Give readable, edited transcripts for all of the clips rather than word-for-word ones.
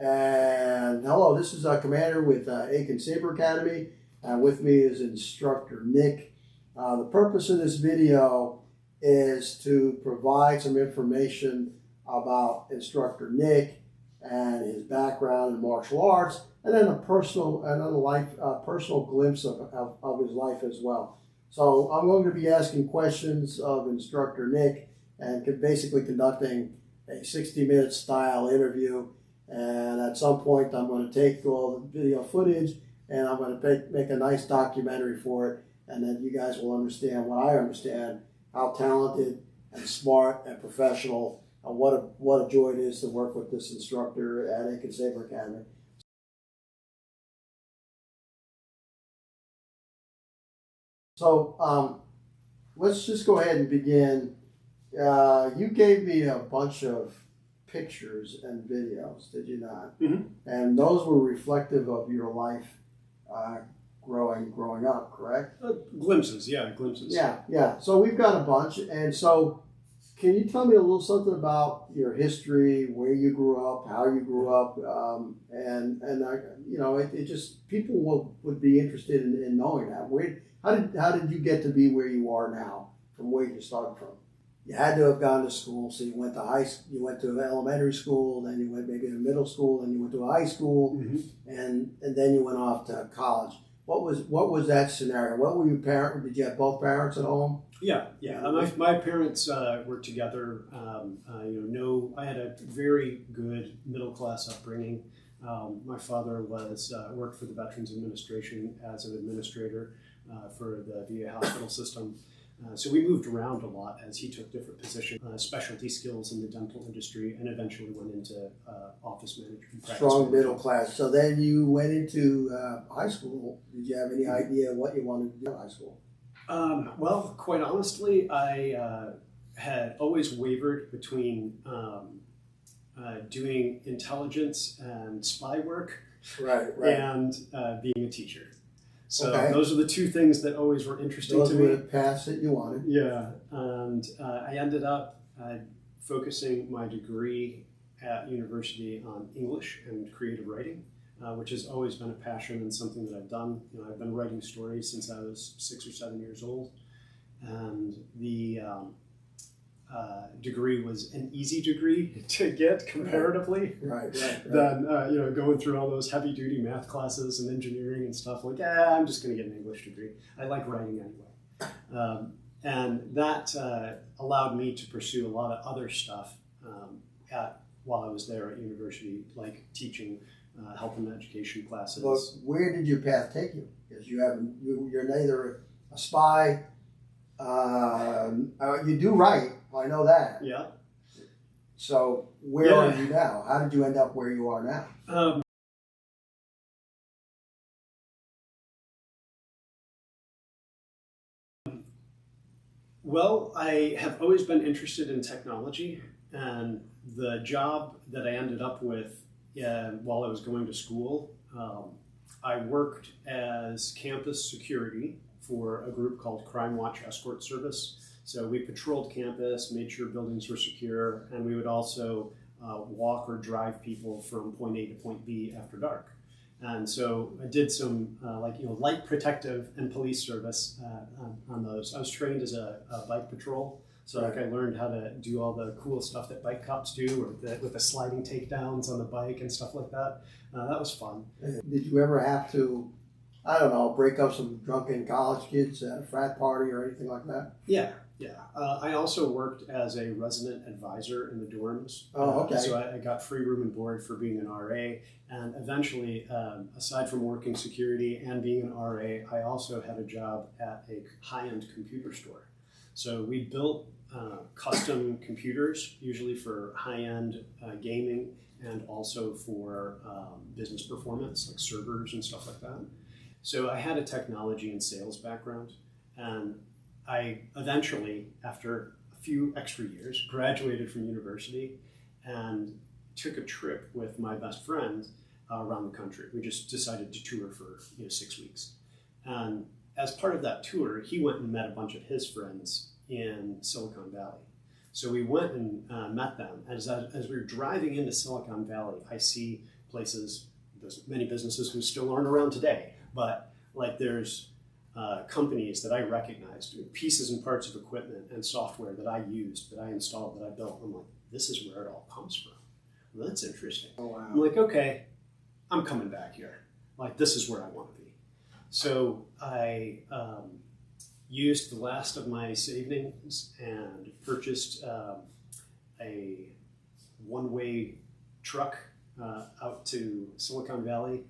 And hello, this is Commander with Aiken Saber Academy. With me is Instructor Nik. The purpose of this video is to provide some information about Instructor Nik and his background in martial arts, and then a personal glimpse of his life as well. So I'm going to be asking questions of Instructor Nik and basically conducting a 60-minute style interview. And at some point, I'm going to take all the video footage and I'm going to make a nice documentary for it. And then you guys will understand what I understand, how talented and smart and professional, and what a joy it is to work with this instructor at Aiken Saber Academy. So let's just go ahead and begin. You gave me a bunch of pictures and videos, did you not? Mm-hmm. And those were reflective of your life growing up, correct? Glimpses. Yeah. So we've got a bunch, and so can you tell me a little something about your history, where you grew up, how you grew up, and it just people would be interested in knowing that. How did you get to be where you are now, from where you started from? You had to have gone to school, so you went to you went to elementary school, then you went maybe to middle school, then you went to high school, Mm-hmm. and then you went off to college. What was that scenario? What were your parents? Did you have both parents at home? Yeah. My parents were together. I had a very good middle class upbringing. My father worked for the Veterans Administration as an administrator for the VA hospital system. So we moved around a lot as he took different positions, specialty skills in the dental industry, and eventually went into office management. Strong middle class. So then you went into high school. Did you have any idea what you wanted to do in high school? Well, quite honestly, I had always wavered between doing intelligence and spy work, right. and being a teacher. So okay. Those are the two things that always were interesting to me. Those were the paths that you wanted. Yeah, and I ended up focusing my degree at university on English and creative writing, which has always been a passion and something that I've done. I've been writing stories since I was 6 or 7 years old, and the degree was an easy degree to get comparatively. Right. Than going through all those heavy duty math classes and engineering and stuff. I'm just going to get an English degree. I like writing anyway, and that allowed me to pursue a lot of other stuff while I was there at university, like teaching health and education classes. But where did your path take you? Because you're neither a spy. You do write. I know that. Yeah. So where are you now? How did you end up where you are now? Well, I have always been interested in technology, and the job that I ended up with while I was going to school, I worked as campus security for a group called Crime Watch Escort Service. So we patrolled campus, made sure buildings were secure, and we would also walk or drive people from point A to point B after dark. And so I did some light protective and police service on those. I was trained as a bike patrol, so I learned how to do all the cool stuff that bike cops do, with the sliding takedowns on the bike and stuff like that. That was fun. Did you ever have to, break up some drunken college kids at a frat party or anything like that? Yeah. I also worked as a resident advisor in the dorms. Oh, okay. So I got free room and board for being an RA. And eventually, aside from working security and being an RA, I also had a job at a high-end computer store. So we built custom computers, usually for high-end gaming and also for business performance, like servers and stuff like that. So I had a technology and sales background, and I eventually, after a few extra years, graduated from university and took a trip with my best friend around the country. We just decided to tour for 6 weeks. And as part of that tour, he went and met a bunch of his friends in Silicon Valley. So we went and met them. As we were driving into Silicon Valley, I see places, there's many businesses who still aren't around today, but like there's companies that I recognized, pieces and parts of equipment and software that I used, that I installed, that I built. I'm like, this is where it all comes from. Well, that's interesting. Oh, wow. I'm like, okay, I'm coming back here. Like, this is where I want to be. So I used the last of my savings and purchased a one-way truck out to Silicon Valley,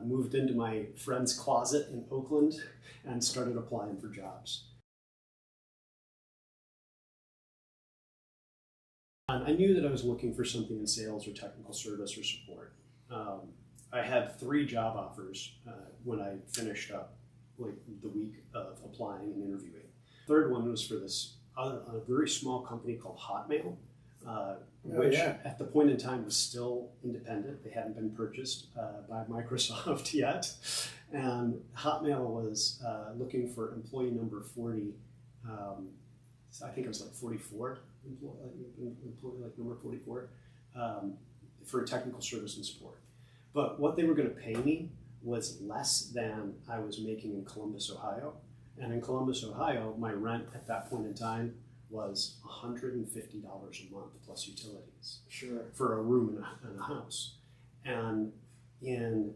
moved into my friend's closet in Oakland, and started applying for jobs. And I knew that I was looking for something in sales or technical service or support. I had 3 job offers when I finished up like the week of applying and interviewing. Third one was for this a very small company called Hotmail, which at the point in time was still independent. They hadn't been purchased by Microsoft yet. And Hotmail was looking for employee number 40. I think it was like 44, employee like number 44, for technical service and support. But what they were going to pay me was less than I was making in Columbus, Ohio. And in Columbus, Ohio, my rent at that point in time was $150 a month plus utilities. Sure. For a room in a house. And in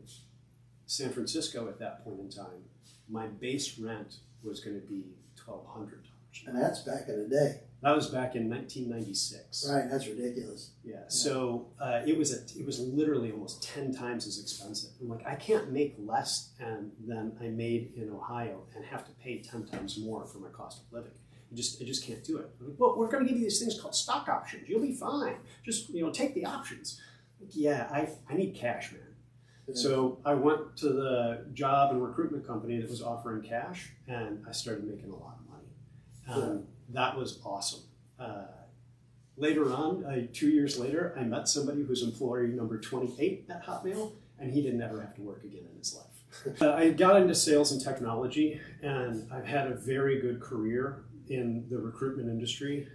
San Francisco at that point in time, my base rent was going to be $1,200. And that's back in the day. That was back in 1996. Right, that's ridiculous. Yeah, so it was literally almost 10 times as expensive. I'm like, I can't make less than I made in Ohio and have to pay 10 times more for my cost of living. I just can't do it. I'm like, well, we're going to give you these things called stock options. You'll be fine. Just take the options. Like, yeah, I need cash, man. Yeah. So I went to the job and recruitment company that was offering cash, and I started making a lot of money. That was awesome. Later on, 2 years later, I met somebody who's employee number 28 at Hotmail, and he didn't ever have to work again in his life. I got into sales and technology, and I've had a very good career in the recruitment industry,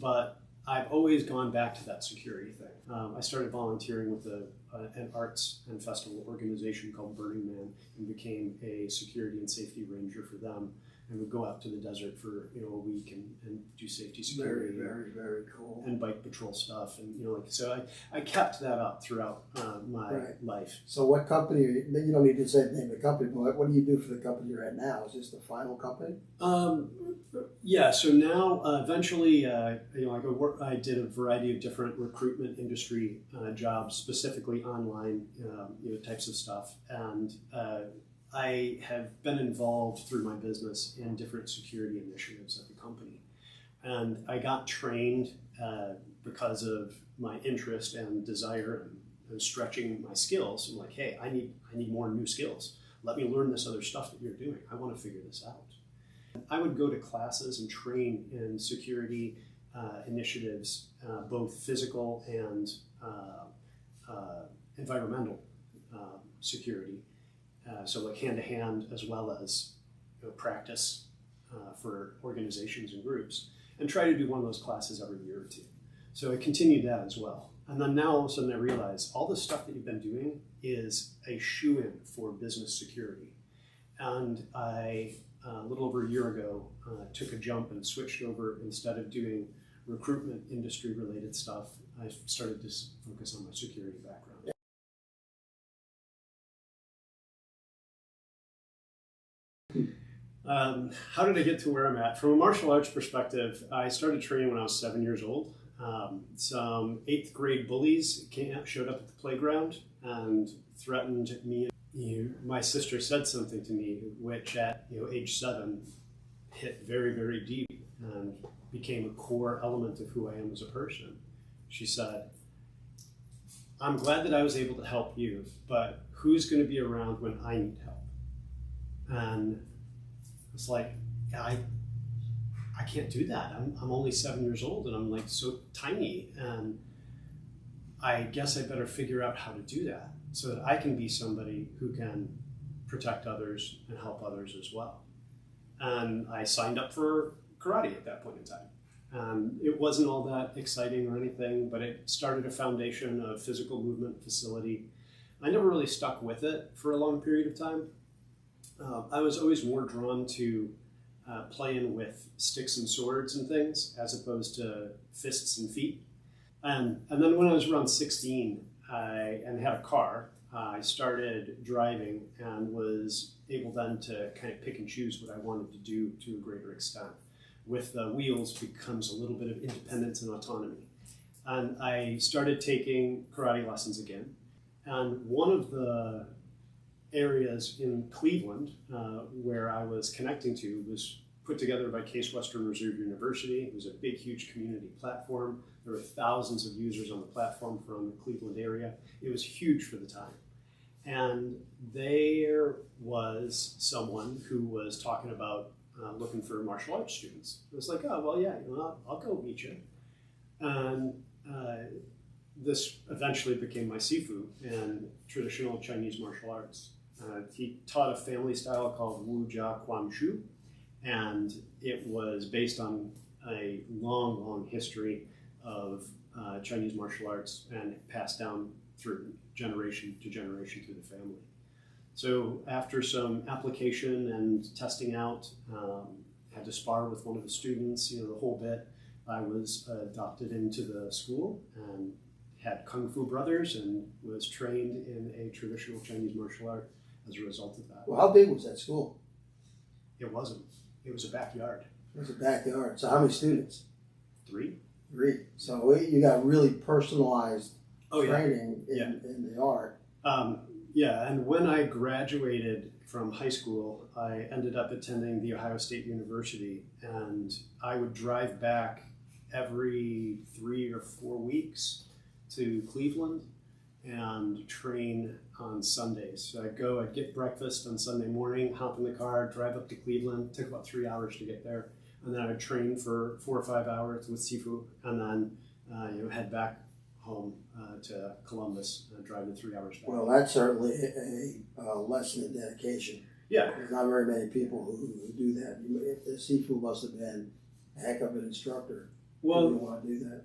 but I've always gone back to that security thing. I started volunteering with an arts and festival organization called Burning Man and became a security and safety ranger for them. And would go out to the desert for a week and do safety security. Very, very cool. And bike patrol stuff, and so I kept that up throughout my life. So what company? You don't need to say the name of the company, but what do you do for the company you're at now? Is this the final company? Yeah. So now, eventually, I did a variety of different recruitment industry jobs, specifically online, types of stuff, and. I have been involved through my business in different security initiatives at the company. And I got trained because of my interest and desire and stretching my skills. I'm like, hey, I need more new skills. Let me learn this other stuff that you're doing. I want to figure this out. I would go to classes and train in security initiatives, both physical and environmental security. So like hand-to-hand as well as practice for organizations and groups, and try to do one of those classes every year or two. So I continued that as well. And then now all of a sudden I realize all the stuff that you've been doing is a shoe-in for business security. And I, a little over a year ago, took a jump and switched over. Instead of doing recruitment industry-related stuff, I started to focus on my security background. How did I get to where I'm at? From a martial arts perspective, I started training when I was 7 years old. Some 8th grade bullies showed up at the playground and threatened me. My sister said something to me, which at age 7 hit very, very deep and became a core element of who I am as a person. She said, "I'm glad that I was able to help you, but who's going to be around when I need help?" And it's like, I can't do that. I'm only 7 years old and I'm like so tiny, and I guess I better figure out how to do that so that I can be somebody who can protect others and help others as well. And I signed up for karate at that point in time. It wasn't all that exciting or anything, but it started a foundation of physical movement facility. I never really stuck with it for a long period of time. I was always more drawn to playing with sticks and swords and things as opposed to fists and feet. And then when I was around 16 and had a car, I started driving and was able then to kind of pick and choose what I wanted to do to a greater extent. With the wheels becomes a little bit of independence and autonomy. And I started taking karate lessons again. And one of the areas in Cleveland where I was connecting to was put together by Case Western Reserve University. It was a big, huge community platform. There were thousands of users on the platform from the Cleveland area. It was huge for the time. And there was someone who was talking about looking for martial arts students. It was like, oh, well, yeah, I'll go meet you. And this eventually became my sifu in traditional Chinese martial arts. He taught a family style called Wu Jia Quan Shu, and it was based on a long, long history of Chinese martial arts and passed down through generation to generation through the family. So after some application and testing out, had to spar with one of the students, the whole bit, I was adopted into the school and had Kung Fu brothers and was trained in a traditional Chinese martial art as a result of that. Well, how big was that school? It wasn't. It was a backyard. It was a backyard. So how many students? 3. 3. So you got really personalized training Yeah. in the art. Yeah, and when I graduated from high school, I ended up attending the Ohio State University, and I would drive back every 3 or 4 weeks to Cleveland and train on Sundays. So I'd get breakfast on Sunday morning, hop in the car, drive up to Cleveland. It took about 3 hours to get there. And then I would train for 4 or 5 hours with Sifu, and then head back home to Columbus, driving 3 hours back. Well, that's certainly a lesson in dedication. Yeah. There's not very many people who do that. The Sifu must have been a heck of an instructor. Well, you want to do that.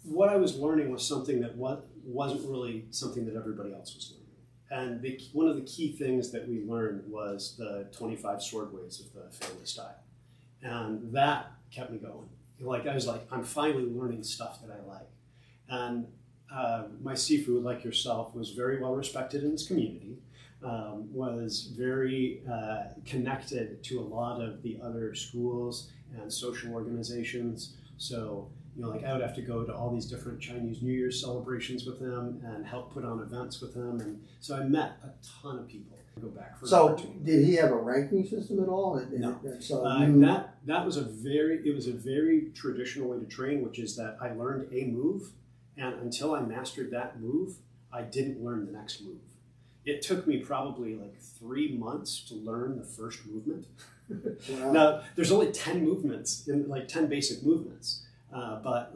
What I was learning was something that wasn't really something that everybody else was learning. And one of the key things that we learned was the 25 sword ways of the family style. And that kept me going. I was like, I'm finally learning stuff that I like. And my Sifu, like yourself, was very well respected in this community, was very connected to a lot of the other schools and social organizations. So, I would have to go to all these different Chinese New Year's celebrations with him and help put on events with him. And so I met a ton of people. Go back for so did he have a ranking system at all? No. So that was a very traditional way to train, which is that I learned a move, and until I mastered that move, I didn't learn the next move. It took me probably 3 months to learn the first movement. Wow. Now, there's only 10 movements, 10 basic movements. But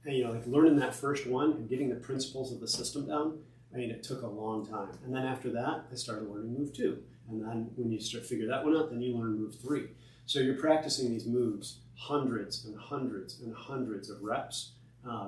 learning that first one and getting the principles of the system down, it took a long time. And then after that, I started learning move 2. And then when you start figure that one out, then you learn move 3. So you're practicing these moves hundreds and hundreds and hundreds of reps,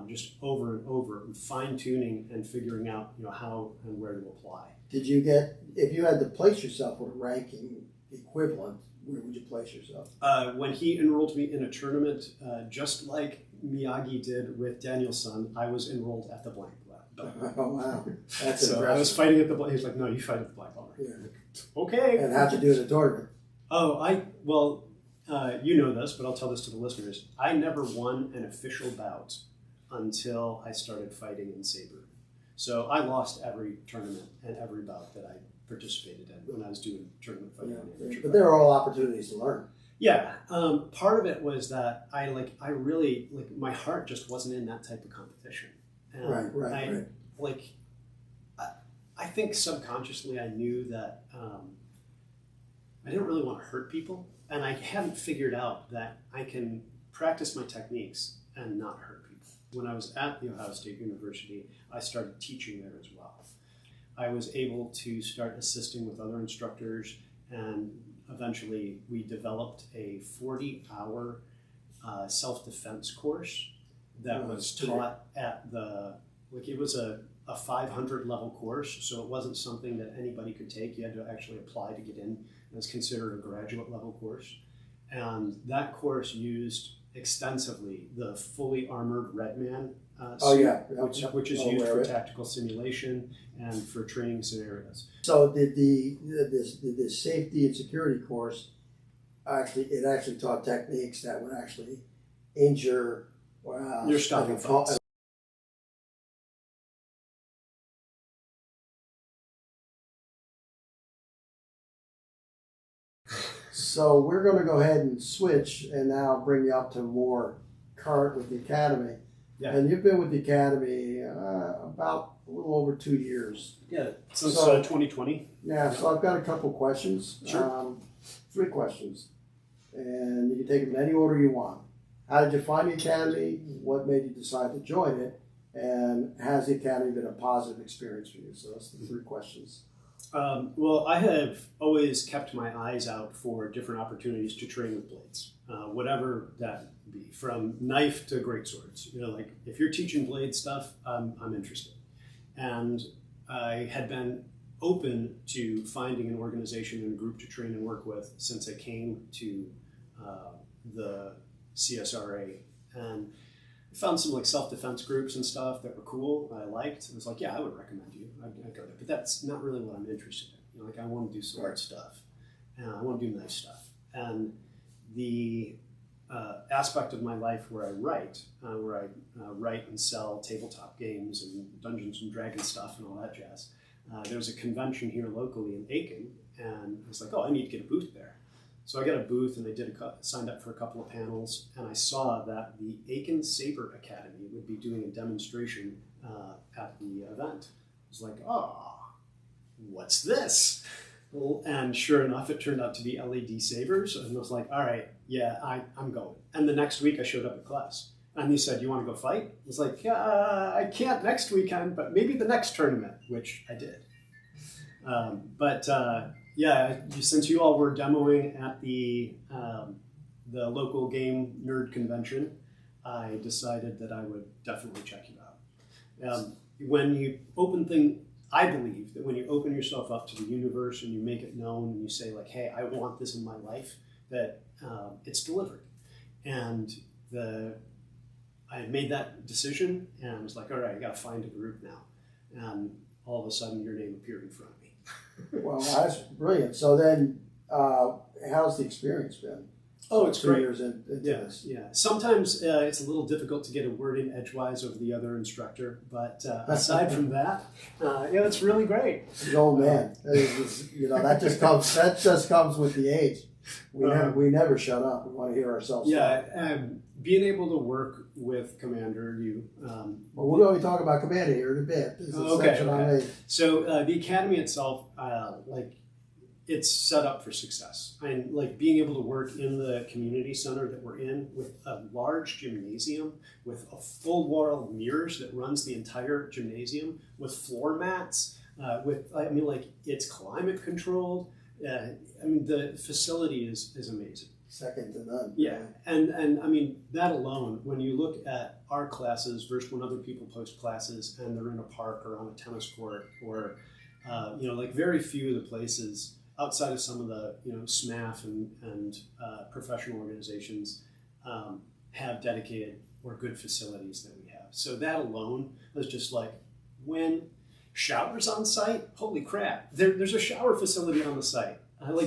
just over and over, and fine tuning and figuring out how and where to apply. Did you get, if you had to place yourself with a ranking equivalent, where would you place yourself? When he enrolled me in a tournament, just like Miyagi did with Danielson, I was enrolled at the black belt. Oh, wow. That's so impressive. I was fighting at the black. He was like, "No, you fight at the black belt." Yeah. Okay. And how'd you do in the tournament? Oh, you know this, but I'll tell this to the listeners. I never won an official bout until I started fighting in Saber. So I lost every tournament and every bout that I participated in when I was doing tournament fighting. Yeah. But there are all opportunities to learn. Yeah, part of it was that I really my heart just wasn't in that type of competition. And Right. I think subconsciously I knew that I didn't really want to hurt people, and I hadn't figured out that I can practice my techniques and not hurt people. When I was at the Ohio State University, I started teaching there as well. I was able to start assisting with other instructors, and eventually we developed a 40-hour self-defense course that was taught at it was a 500 level course, so it wasn't something that anybody could take. You had to actually apply to get in. It was considered a graduate level course. And that course used extensively the fully armored Redman suit, which is used for tactical simulation and for training scenarios. So did the safety and security course actually taught techniques that would actually injure your stopping thoughts. So we're going to go ahead and switch and now bring you up to more current with the Academy. Yeah. And you've been with the Academy about a little over 2 years. Yeah, since 2020. Yeah, so I've got a couple questions. Sure. 3 questions. And you can take them in any order you want. How did you find the Academy? What made you decide to join it? And has the Academy been a positive experience for you? So that's the 3 questions. Well, I have always kept my eyes out for different opportunities to train with blades, whatever that be, from knife to greatswords. You know, like if you're teaching blade stuff, I'm interested. And I had been open to finding an organization and a group to train and work with since I came to the CSRA. And I found some like self-defense groups and stuff that were cool. I liked. I was like, yeah, I would recommend you. I'd go there. But that's not really what I'm interested in. You know, like I want to do sword stuff, and I want to do knife stuff. And the aspect of my life where I write and sell tabletop games and Dungeons and Dragons stuff and all that jazz. There was a convention here locally in Aiken, and I was like, oh, I need to get a booth there. So I got a booth, and they signed up for a couple of panels, and I saw that the Aiken Saber Academy would be doing a demonstration at the event. I was like, oh, what's this? Well, and sure enough, it turned out to be LED sabers, and I was like, all right, yeah, I'm going. And the next week, I showed up at class, and he said, you want to go fight? I was like, I can't next weekend, but maybe the next tournament, which I did. Yeah, since you all were demoing at the local game nerd convention, I decided that I would definitely check you out. When you I believe that when you open yourself up to the universe and you make it known and you say like, hey, I want this in my life, that it's delivered. And I made that decision and I was like, all right, I got to find a group now. And all of a sudden your name appeared in front of me. Well, that's brilliant. So then, how's the experience been? Oh, it's great. 2 years into this. Yeah. Sometimes it's a little difficult to get a word in edgewise over the other instructor, but aside from that, it's really great. The old man, that just comes with the age. We never shut up. We want to hear ourselves. Yeah, being able to work with Commander, well, we're going to talk about Commander here in a bit. Okay. So the Academy itself, it's set up for success. And like being able to work in the community center that we're in with a large gymnasium with a full wall of mirrors that runs the entire gymnasium with floor mats, it's climate controlled. The facility is amazing. Second to none. Yeah, and I mean, that alone, when you look at our classes versus when other people post classes and they're in a park or on a tennis court or, very few of the places outside of some of the, SMAF and professional organizations have dedicated or good facilities that we have. So that alone was just like, when showers on site, holy crap, there's a shower facility on the site.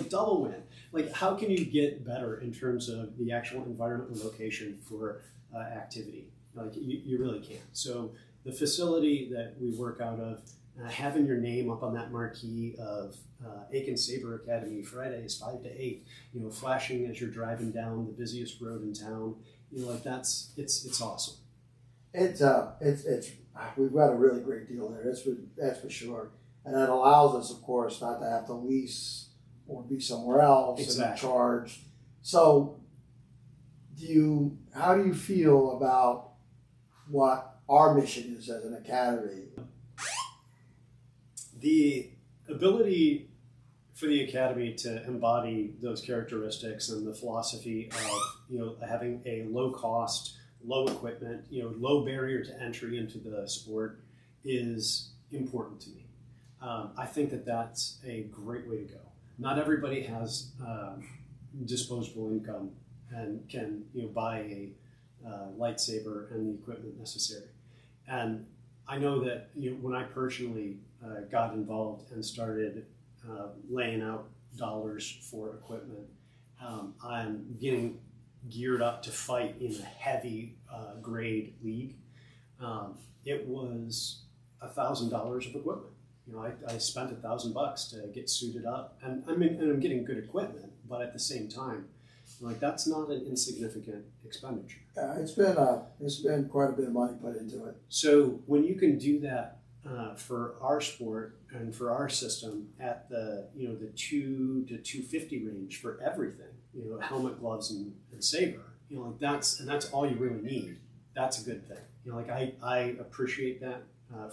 Double win. Like, how can you get better in terms of the actual environment and location for activity? Like, you really can't. So the facility that we work out of, having your name up on that marquee of Aiken Saber Academy, Fridays 5 to 8, flashing as you're driving down the busiest road in town, it's awesome. It's we've got a really great deal there. That's for sure, and it allows us, of course, not to have to lease or be somewhere else and charge. So, how do you feel about what our mission is as an academy? The ability for the Academy to embody those characteristics and the philosophy of having a low cost, low equipment, low barrier to entry into the sport is important to me. I think that that's a great way to go. Not everybody has disposable income and can buy a lightsaber and the equipment necessary. And I know that when I personally got involved and started laying out dollars for equipment, I'm getting geared up to fight in a heavy grade league. It was $1,000 of equipment. I spent $1,000 to get suited up, and I'm getting good equipment, but at the same time, that's not an insignificant expenditure. It's been quite a bit of money put into it. So when you can do that for our sport and for our system at the the $200 to $250 range for everything, helmet, gloves, and saber, that's all you really need. That's a good thing. I appreciate that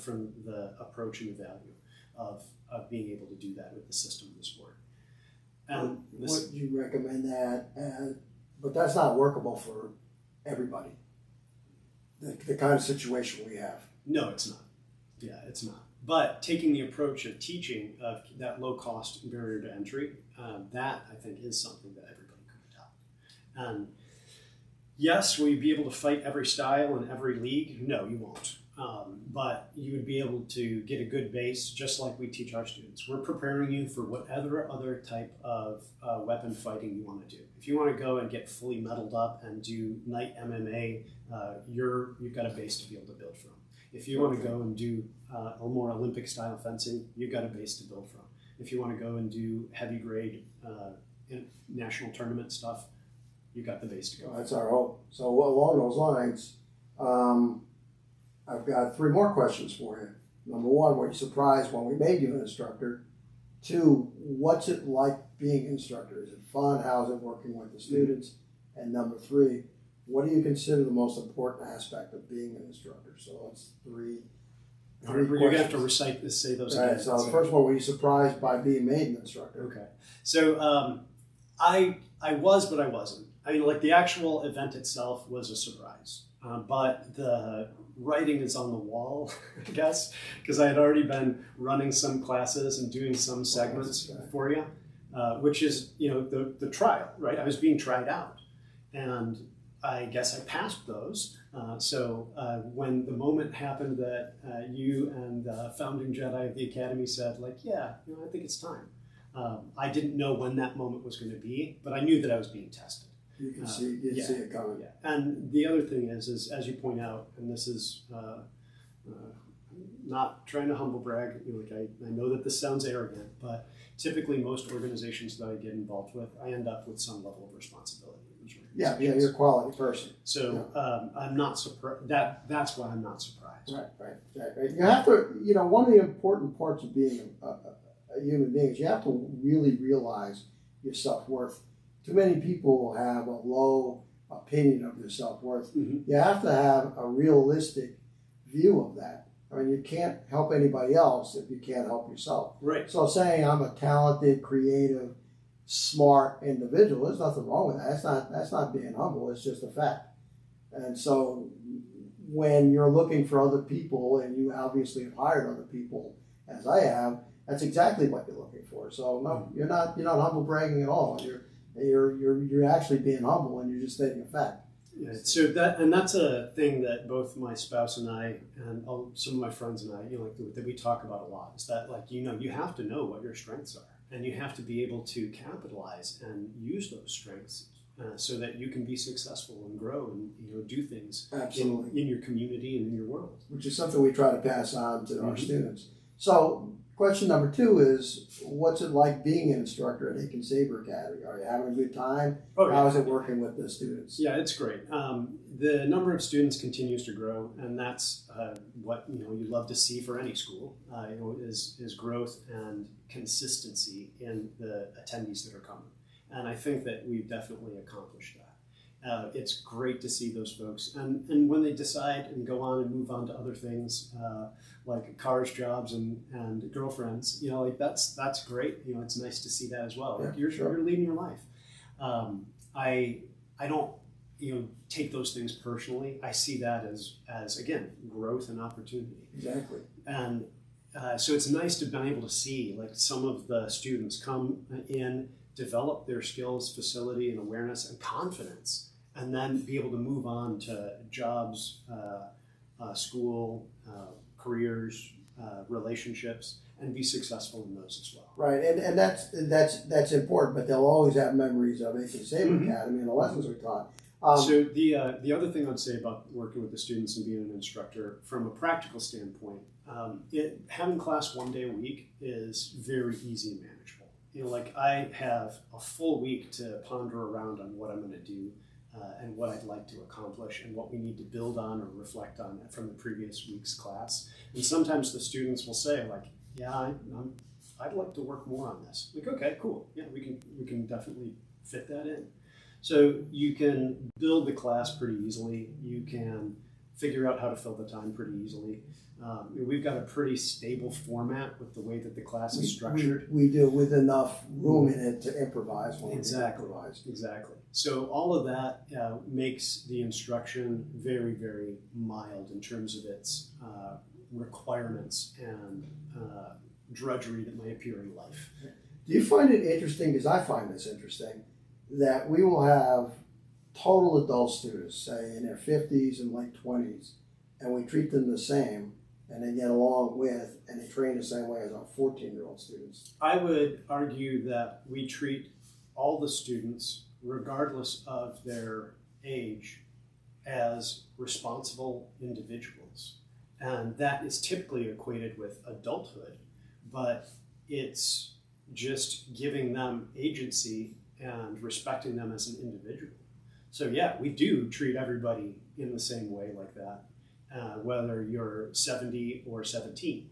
from the approach and the value of being able to do that with the system of the sport. And would you recommend that? But that's not workable for everybody. The kind of situation we have. No, it's not. Yeah, it's not. But taking the approach of teaching of that low cost barrier to entry, that I think is something that everybody could adopt. And yes, will you be able to fight every style in every league? No, you won't. But you would be able to get a good base, just like we teach our students. We're preparing you for whatever other type of weapon fighting you want to do. If you want to go and get fully metaled up and do night MMA, you've got a base to be able to build from. If you want to go and do a more Olympic style fencing, you've got a base to build from. If you want to go and do heavy grade national tournament stuff, you've got the base to go. That's our hope. So along those lines, I've got 3 more questions for you. Number 1, were you surprised when we made you an instructor? 2, what's it like being an instructor? Is it fun? How's it working with the students? And number 3, what do you consider the most important aspect of being an instructor? So it's 3 You're going to have to recite this, say those again. Right, so the first one, were you surprised by being made an instructor? Okay. So I was, but I wasn't. The actual event itself was a surprise. But the writing is on the wall, I guess, because I had already been running some classes and doing some segments for you, which is, the trial, right? I was being tried out. And I guess I passed those. So when the moment happened that you and the founding Jedi of the Academy said, I think it's time. I didn't know when that moment was going to be, but I knew that I was being tested. You can see it coming. Yeah. And the other thing is as you point out, and this is not trying to humble brag, I know that this sounds arrogant, but typically most organizations that I get involved with, I end up with some level of responsibility. Yeah, you're a quality person. So I'm not surprised. That's why I'm not surprised. Right. You have to, one of the important parts of being a human being is you have to really realize your self-worth. Too many people have a low opinion of their self-worth. Mm-hmm. You have to have a realistic view of that. You can't help anybody else if you can't help yourself. Right. So saying I'm a talented, creative, smart individual, there's nothing wrong with that. That's not being humble. It's just a fact. And so when you're looking for other people, and you obviously have hired other people, as I have, that's exactly what you're looking for. So no, you're not humble bragging at all. You're actually being humble, and you're just stating a fact. Yeah, so that's a thing that both my spouse and I, and some of my friends and I, that we talk about a lot. Is that you have to know what your strengths are, and you have to be able to capitalize and use those strengths so that you can be successful and grow and do things in your community and in your world. Which is something we try to pass on to our students. So question number 2 is, what's it like being an instructor at Aiken Saber Academy? Are you having a good time? Oh, yeah. How is it working with the students? Yeah, it's great. The number of students continues to grow, and that's what you love to see for any school. Is growth and consistency in the attendees that are coming, and I think that we've definitely accomplished that. It's great to see those folks, and when they decide and go on and move on to other things like cars, jobs, and girlfriends, like that's great. It's nice to see that as well. Yeah, Like you're leading your life. I don't take those things personally. I see that as again growth and opportunity. Exactly. And so it's nice to be able to see like some of the students come in, develop their skills, facility, and awareness and confidence, and then be able to move on to jobs, school, careers, relationships, and be successful in those as well. Right, and that's important. But they'll always have memories of Aiken Saber Academy and the lessons we taught. So the other thing I'd say about working with the students and being an instructor, from a practical standpoint, having class 1 day a week is very easy and manageable. Like I have a full week to ponder around on what I'm going to do and what I'd like to accomplish and what we need to build on or reflect on from the previous week's class. And sometimes the students will say like, yeah, I'd like to work more on this. Like, okay, cool. Yeah, we can definitely fit that in. So you can build the class pretty easily. You can figure out how to fill the time pretty easily. We've got a pretty stable format with the way that the class is structured. We do, with enough room in it to improvise when Exactly. we improvise. Exactly. So all of that makes the instruction very, very mild in terms of its requirements and drudgery that might appear in life. Do you find it interesting, because I find this interesting, that we will have total adult students, say in their 50s and late 20s, and we treat them the same, and they get along with, and they train the same way as our 14-year-old students? I would argue that we treat all the students, regardless of their age, as responsible individuals. And that is typically equated with adulthood, but it's just giving them agency and respecting them as an individual. So yeah, we do treat everybody in the same way like that, whether you're 70 or 17.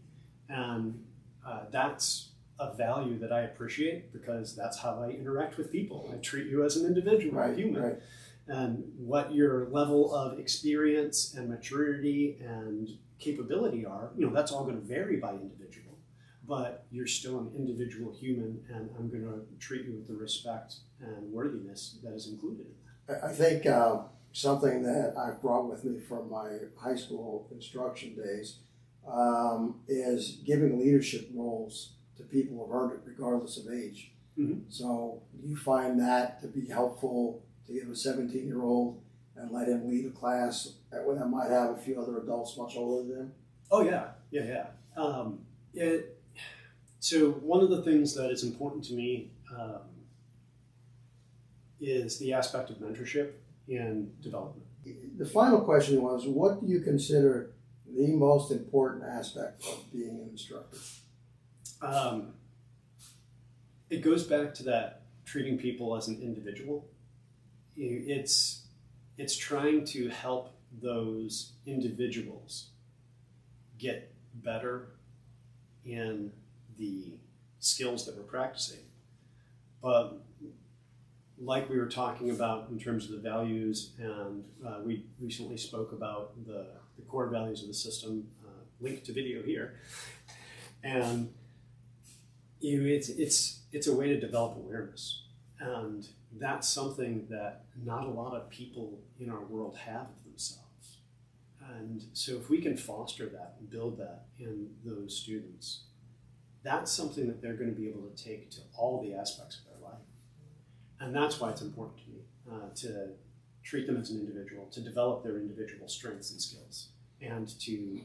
And that's a value that I appreciate, because that's how I interact with people. I treat you as an individual, a human. Right. And what your level of experience and maturity and capability are, that's all going to vary by individual. But you're still an individual human, and I'm going to treat you with the respect and worthiness that is included in that. I think something that I've brought with me from my high school instruction days is giving leadership roles to people who have earned it, regardless of age. Mm-hmm. So you find that to be helpful, to give a 17-year-old and let him lead a class that might have a few other adults much older than him? Oh, yeah. So one of the things that is important to me is the aspect of mentorship in development. The final question was, what do you consider the most important aspect of being an instructor? It goes back to that treating people as an individual. It's trying to help those individuals get better in the skills that we're practicing. But like we were talking about in terms of the values, and we recently spoke about the core values of the system, link to video here, and it's a way to develop awareness, and that's something that not a lot of people in our world have of themselves. And so if we can foster that and build that in those students, that's something that they're going to be able to take to all the aspects of their life. And that's why it's important to me to treat them as an individual, to develop their individual strengths and skills, and to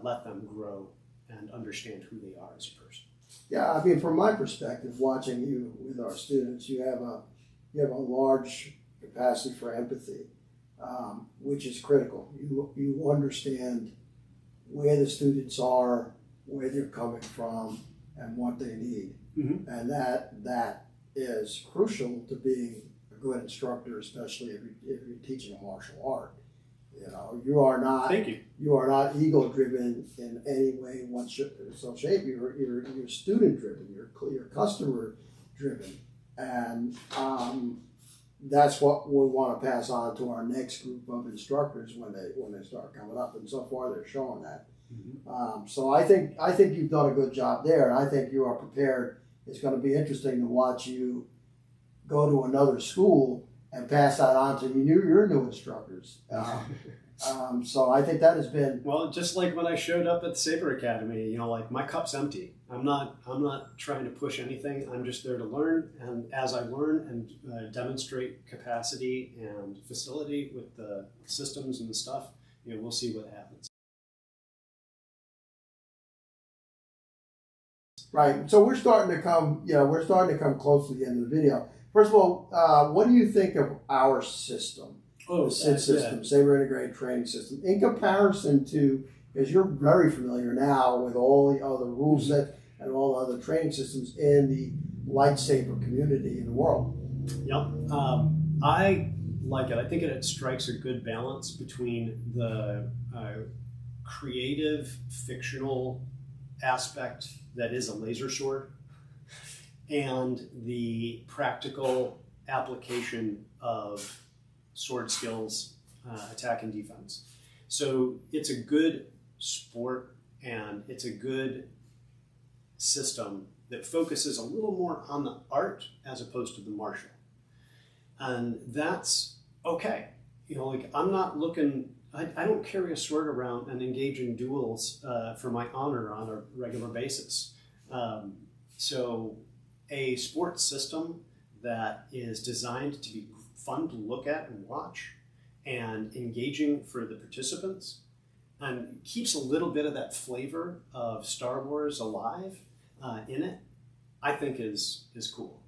let them grow and understand who they are as a person. Yeah, I mean, from my perspective, watching you with our students, you have a large capacity for empathy, which is critical. You understand where the students are, where they're coming from, and what they need, Mm-hmm. and that is crucial to being a good instructor, especially if you're teaching a martial art. You are not. Thank you. You are not ego-driven in any way, shape. You're student-driven. You're customer-driven, and that's what we want to pass on to our next group of instructors when they start coming up. And so far, they're showing that. So I think you've done a good job there, and I think you are prepared. It's going to be interesting to watch you go to another school and pass that on to your new instructors. So I think that has been well, just like when I showed up at the Saber Academy. You know, like my cup's empty. I'm not trying to push anything. I'm just there to learn, and as I learn and demonstrate capacity and facility with the systems and the stuff, you know, we'll see what happens. right. So we're starting to come close to the end of the video. First of all, what do you think of our system? Oh, the SID system, Saber Integrated Training System, in comparison to, because you're very familiar now with all the other rule sets and all the other training systems in the lightsaber community in the world. Yep. I like it. I think it strikes a good balance between the creative, fictional aspect that is a laser sword and the practical application of sword skills, attack and defense. So it's a good sport and it's a good system that focuses a little more on the art as opposed to the martial. And that's okay. You know, like I'm not looking, I don't carry a sword around and engage in duels for my honor on a regular basis. So a sports system that is designed to be fun to look at and watch and engaging for the participants and keeps a little bit of that flavor of Star Wars alive in it, I think is cool.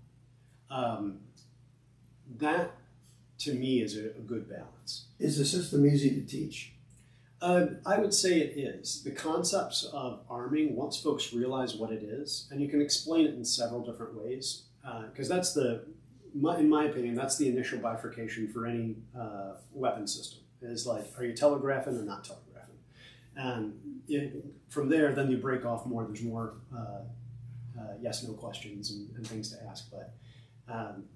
That to me is a good balance. Is the system easy to teach? I would say it is. The concepts of arming, once folks realize what it is, and you can explain it in several different ways, because that's in my opinion, that's the initial bifurcation for any weapon system. Is like, are you telegraphing or not telegraphing? And from there, then you break off more. There's more yes/no questions and things to ask. But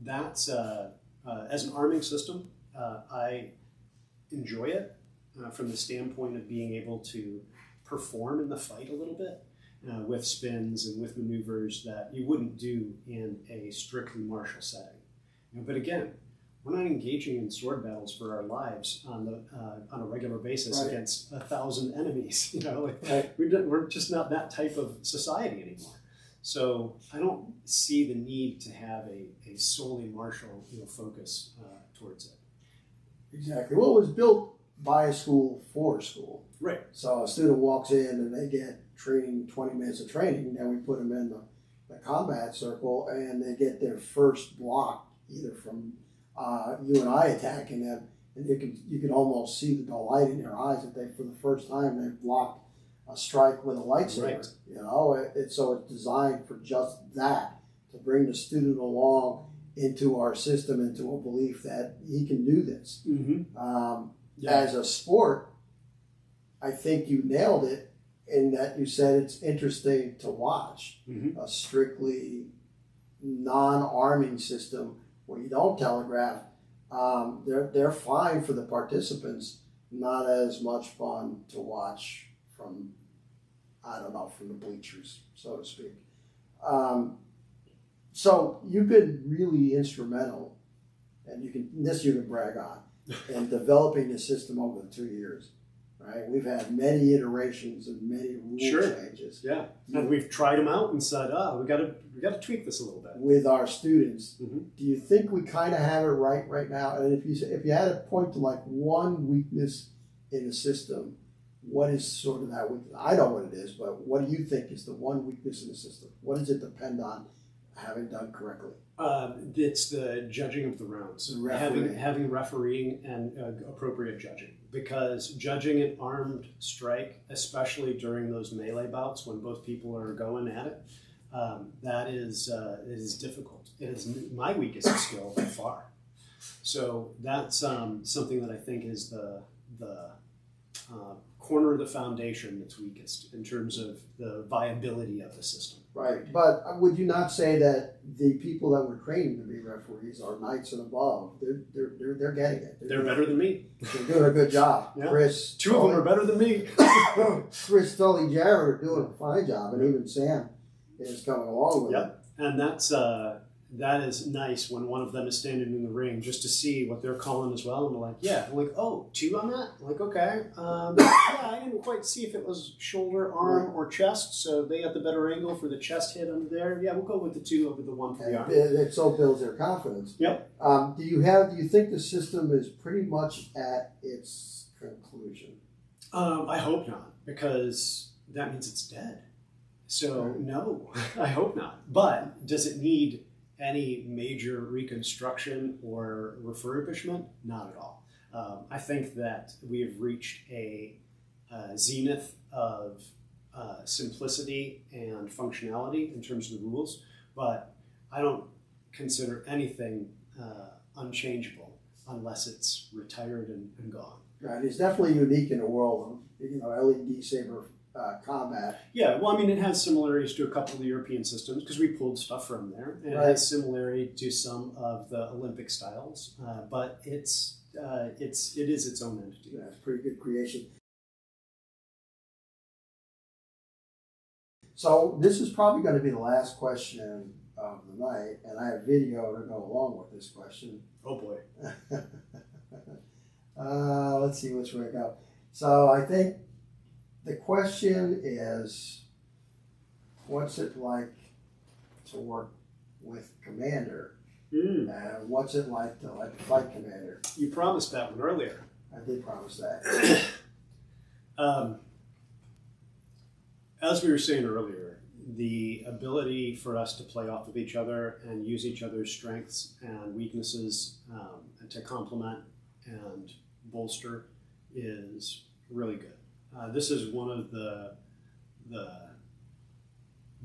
that's as an arming system, I enjoy it from the standpoint of being able to perform in the fight a little bit with spins and with maneuvers that you wouldn't do in a strictly martial setting. But again, we're not engaging in sword battles for our lives on a regular basis against 1,000 enemies. You know, like, we're just not that type of society anymore. So I don't see the need to have a solely martial focus towards it. Exactly. Well, it was built by a school for a school. Right. So a student walks in and they get training, 20 minutes of training, and we put them in the combat circle, and they get their first block either from you and I attacking them, and you can almost see the delight in their eyes that they, for the first time, they've blocked a strike with a lightsaber. Right. You know, so it's designed for just that, to bring the student along into our system, into a belief that he can do this. Mm-hmm. As a sport, I think you nailed it in that you said it's interesting to watch. Mm-hmm. A strictly non-arming system where you don't telegraph. They're fine for the participants, not as much fun to watch from the bleachers, so to speak. So you've been really instrumental, and you can brag on, in developing the system over the 2 years. Right, we've had many iterations and many rule changes. Yeah, and we've tried them out and said, we got to tweak this a little bit with our students. Mm-hmm. Do you think we kind of have it right now? And if you had to point to like one weakness in the system, what is sort of that weakness? I know what it is, but what do you think is the one weakness in the system? What does it depend on having done correctly? It's the judging of the rounds, having refereeing and appropriate judging. Because judging an armed strike, especially during those melee bouts when both people are going at it, that is difficult. It is my weakest skill by far. So that's something that I think is the corner of the foundation that's weakest in terms of the viability of the system. Right, but would you not say that the people that were trained to be referees are knights and above? They're getting it. They're better than me. They're doing a good job. Yeah. Chris, Two of them are better than me. Chris, Tully, Jared are doing a fine job, and even Sam is coming along with it. And that is nice when one of them is standing in the ring just to see what they're calling as well. And they're like, yeah. I'm like, oh, 2 on that? I'm like, okay. Yeah, I didn't quite see if it was shoulder, arm, or chest. So they got the better angle for the chest hit under there. Yeah, we'll go with the 2 over the 1 for the arm. It so builds their confidence. Yep. Do you think the system is pretty much at its conclusion? I hope not, because that means it's dead. So no, I hope not. But does it need any major reconstruction or refurbishment? Not at all. I think that we have reached a zenith of simplicity and functionality in terms of the rules, but I don't consider anything unchangeable unless it's retired and gone. Right, it's definitely unique in the world of LED saber combat. Yeah, well, I mean, it has similarities to a couple of the European systems because we pulled stuff from there. And It has similarity to some of the Olympic styles, but it is its own entity. Yeah, it's a pretty good creation. So this is probably going to be the last question of the night, and I have video to go along with this question. Oh boy. Let's see which way to go. So I think the question is, what's it like to work with Commander? What's it like to fight Commander? You promised that one earlier. I did promise that. As we were saying earlier, the ability for us to play off of each other and use each other's strengths and weaknesses and to complement and bolster is really good. This is one of the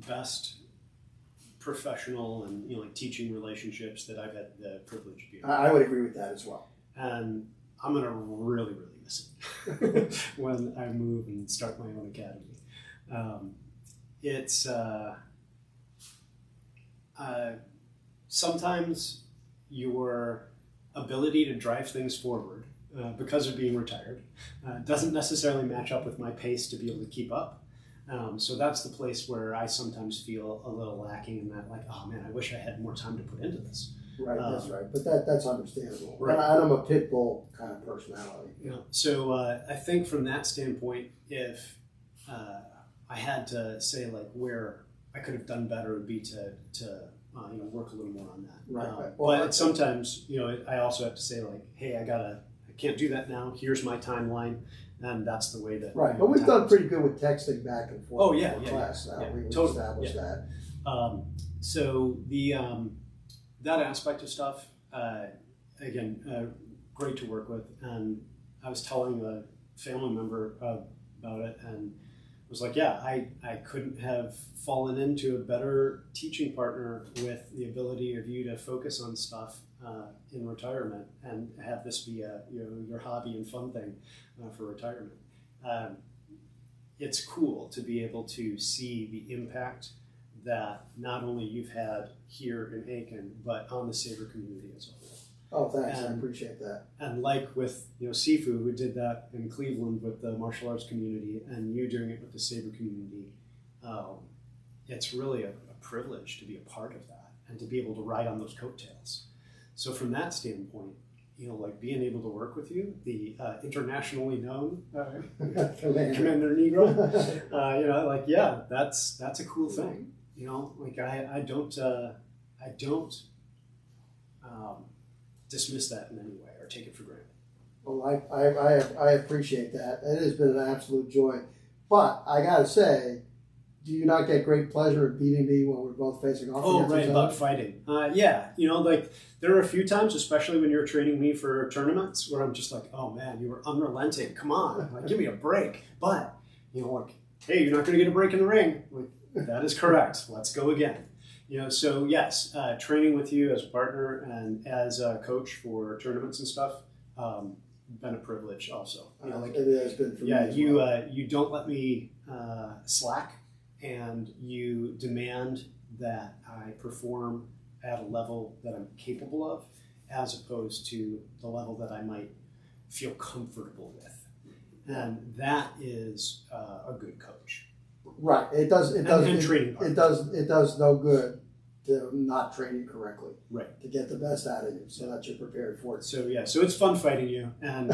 best professional and teaching relationships that I've had the privilege of being. I would agree with that as well. And I'm gonna really miss it when I move and start my own academy. It's sometimes your ability to drive things forward because of being retired doesn't necessarily match up with my pace to be able to keep up. So that's the place where I sometimes feel a little lacking in that, like, oh man, I wish I had more time to put into this. Right, that's right. But that's understandable. Right. And I'm a pit bull kind of personality. Yeah. So I think from that standpoint, if I had to say like where I could have done better would be to work a little more on that. Right. But sometimes I also have to say like, hey, I can't do that now. Here's my timeline, and that's the way that. Right, but we've done pretty good with texting back and forth. Oh yeah, class now. We totally established that. So the that aspect of stuff, again, great to work with. And I was telling a family member about it, and was like, yeah, I couldn't have fallen into a better teaching partner with the ability of you to focus on stuff in retirement and have this be your hobby and fun thing for retirement. It's cool to be able to see the impact that not only you've had here in Aiken, but on the Saber community as a whole. Oh, thanks. I appreciate that. And like with Sifu, who did that in Cleveland with the martial arts community, and you doing it with the Saber community, it's really a privilege to be a part of that and to be able to ride on those coattails. So from that standpoint, like being able to work with you, the internationally known Commander Negro, like yeah, that's a cool thing. Like I don't dismiss that in any way or take it for granted. Well, I appreciate that. It has been an absolute joy. But I got to say, do you not get great pleasure in beating me when we're both facing off? Oh, right, about fighting. Yeah, like there are a few times, especially when you're training me for tournaments, where I'm just like, oh man, you were unrelenting. Come on, like give me a break. But like, hey, you're not going to get a break in the ring. Like, that is correct. Let's go again. So yes, training with you as a partner and as a coach for tournaments and stuff, been a privilege also. It has been for me. Yeah, you don't let me slack, and you demand that I perform at a level that I'm capable of, as opposed to the level that I might feel comfortable with. And that is a good coach. Right. It does. And training partner. It does no good to not train you correctly. Right. To get the best out of you, so that you're prepared for it. So yeah. So it's fun fighting you, and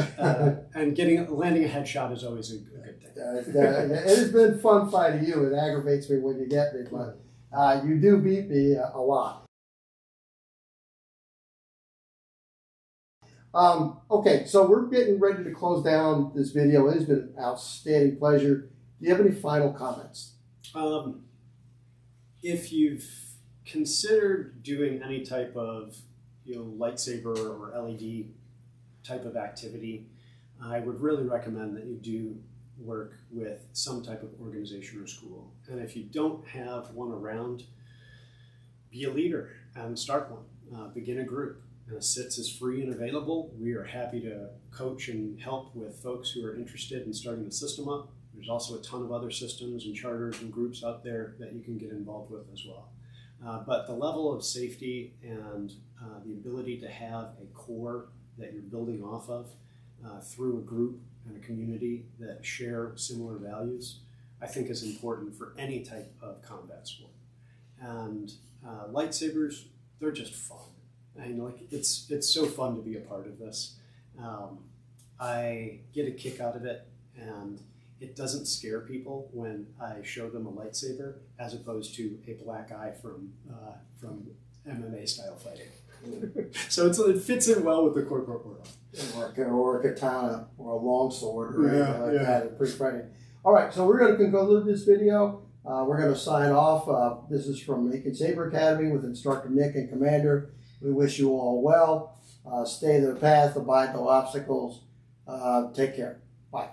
and landing a headshot is always a good thing. It has been fun fighting you. It aggravates me when you get me, but you do beat me a lot. Okay, so we're getting ready to close down this video. It has been an outstanding pleasure. Do you have any final comments? If you've considered doing any type of lightsaber or LED type of activity, I would really recommend that you do work with some type of organization or school. And if you don't have one around, be a leader and start one. Begin a group. SITS is free and available. We are happy to coach and help with folks who are interested in starting the system up. There's also a ton of other systems and charters and groups out there that you can get involved with as well. But the level of safety and the ability to have a core that you're building off of through a group and a community that share similar values, I think is important for any type of combat sport. And lightsabers, they're just fun. It's so fun to be a part of this. I get a kick out of it, and it doesn't scare people when I show them a lightsaber, as opposed to a black eye from MMA style fighting. So it fits in well with the corporate world. Or a katana or a longsword or anything like that. It's pretty frightening. All right, so we're going to conclude this video. We're going to sign off. This is from Aiken Saber Academy with Instructor Nik and Commander. We wish you all well. Stay the path, abide no obstacles. Take care. Bye.